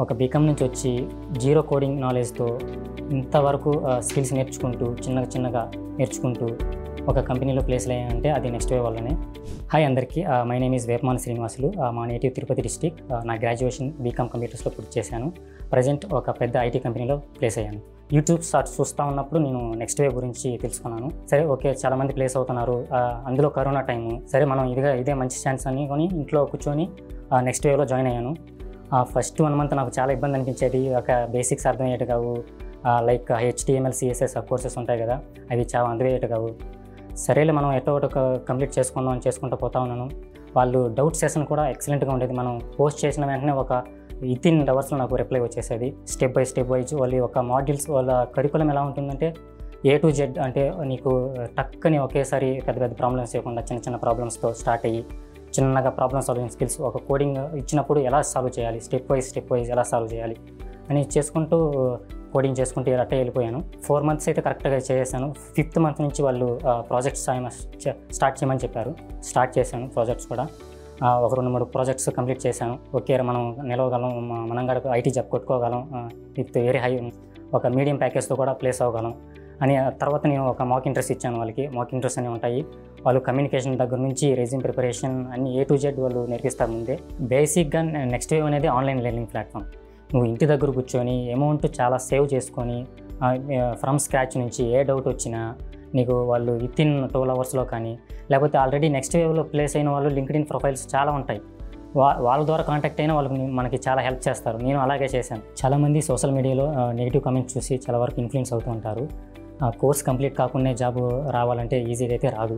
ఒక బీకామ్ నుంచి వచ్చి జీరో కోడింగ్ నాలెడ్జ్తో ఇంతవరకు స్కిల్స్ నేర్చుకుంటూ చిన్నగా నేర్చుకుంటూ ఒక కంపెనీలో ప్లేస్ అయ్యానంటే అది నెక్స్ట్ వే వల్లనే. హాయ్ అందరికీ, మై నేమ్ ఈజ్ వేపమాన శ్రీనివాసులు. మా నేటివ్ తిరుపతి డిస్టిక్. నా గ్రాడ్యుయేషన్ బీకామ్ కంప్యూటర్స్లో పూర్తి చేశాను. ప్రజెంట్ ఒక పెద్ద ఐటీ కంపెనీలో ప్లేస్ అయ్యాను. యూట్యూబ్ షార్ట్స్ చూస్తూ ఉన్నప్పుడు నేను నెక్స్ట్ వే గురించి తెలుసుకున్నాను. సరే ఓకే, చాలామంది ప్లేస్ అవుతున్నారు, అందులో కరోనా టైము, సరే మనం ఇదే మంచి ఛాన్స్ అని కొని ఇంట్లో కూర్చొని నెక్స్ట్ వేలో జాయిన్ అయ్యాను. ఫస్ట్ 1 month నాకు చాలా ఇబ్బంది అనిపించేది. ఒక బేసిక్స్ అర్థమయ్యేటి కావు, లైక్ HTML CSS కోర్సెస్ ఉంటాయి కదా, అవి చాలా అందమయ్యేటి కావు. సరేలే మనం ఎట్టో ఒకటి కంప్లీట్ చేసుకుందాం అని చేసుకుంటూ పోతా ఉన్నాను. వాళ్ళు డౌట్ సెషన్ కూడా ఎక్సలెంట్గా ఉండేది. మనం పోస్ట్ చేసిన వెంటనే ఒక వితిన్ అవర్స్లో నాకు రిప్లై వచ్చేసేది. స్టెప్ బై స్టెప్ వైజ్ వాళ్ళ యొక్క మాడ్యూల్స్, వాళ్ళ కరికులం ఎలా ఉంటుందంటే A to Z, అంటే నీకు టక్కని ఒకేసారి పెద్ద ప్రాబ్లమ్స్ చేయకుండా చిన్న ప్రాబ్లమ్స్తో స్టార్ట్ అయ్యి చిన్నగా ప్రాబ్లమ్ సాల్వింగ్ స్కిల్స్, ఒక కోడింగ్ ఇచ్చినప్పుడు ఎలా సాల్వ్ చేయాలి, స్టెప్ వైజ్ ఎలా సాల్వ్ చేయాలి అని చేసుకుంటూ కోడింగ్ చేసుకుంటూ అట్టే వెళ్ళిపోయాను. 4 months అయితే కరెక్ట్గా చేశాను. 5th month నుంచి వాళ్ళు ప్రాజెక్ట్స్ స్టార్ట్ చేయమని చెప్పారు. స్టార్ట్ చేశాను ప్రాజెక్ట్స్ కూడా. ఒక 2-3 ప్రాజెక్ట్స్ కంప్లీట్ చేశాను. ఓకే, మనం నిలవగలం, మనం కూడా ఐటీ జాబ్ కొట్టుకోగలం, విత్ వెరీ హై ఒక మీడియం ప్యాకేజ్తో కూడా ప్లేస్ అవ్వగలం అని. తర్వాత నేను ఒక మాక్ ఇంటర్వ్యూస్ ఇచ్చాను వాళ్ళకి. మాక్ ఇంటర్వ్యూస్ అనేవి ఉంటాయి. వాళ్ళు కమ్యూనికేషన్ దగ్గర నుంచి రెజ్యూమ్ ప్రిపరేషన్ అన్ని A to Z వాళ్ళు నేర్పిస్తారు ముందే. బేసిక్గా నెక్స్ట్ వేవ్ అనేది ఆన్లైన్ లెర్నింగ్ ప్లాట్ఫామ్. నువ్వు ఇంటి దగ్గర కూర్చొని అమౌంట్ చాలా సేవ్ చేసుకొని ఫ్రమ్ స్క్రాచ్ నుంచి ఏ డౌట్ వచ్చినా నీకు వాళ్ళు వితిన్ 12 hours కానీ, లేకపోతే ఆల్రెడీ నెక్స్ట్ వేవ్లో ప్లేస్ అయిన వాళ్ళు లింక్డ్ఇన్ ప్రొఫైల్స్ చాలా ఉంటాయి, వాళ్ళ ద్వారా కాంటాక్ట్ అయినా వాళ్ళకి మనకి చాలా హెల్ప్ చేస్తారు. నేను అలాగే చేశాను. చాలామంది సోషల్ మీడియాలో నెగిటివ్ కామెంట్స్ చూసి చాలా వరకు ఇన్ఫ్లుయెన్స్ అవుతూ ఉంటారు. కోర్స్ కంప్లీట్ కాకుండా జాబ్ రావాలంటే ఈజీగా అయితే రాదు.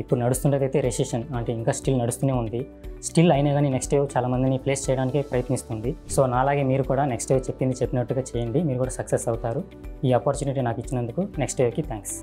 ఇప్పుడు నడుస్తుండేదైతే రెసిషన్, అంటే ఇంకా స్టిల్ నడుస్తూనే ఉంది. స్టిల్ అయినా కానీ నెక్స్ట్ వేవ్ చాలామందిని ప్లేస్ చేయడానికి ప్రయత్నిస్తుంది. సో నాలాగే మీరు కూడా నెక్స్ట్ వేవ్ చెప్పినట్టుగా చేయండి, మీరు కూడా సక్సెస్ అవుతారు. ఈ ఆపర్చునిటీ నాకు ఇచ్చినందుకు నెక్స్ట్ వేవ్కి థ్యాంక్స్.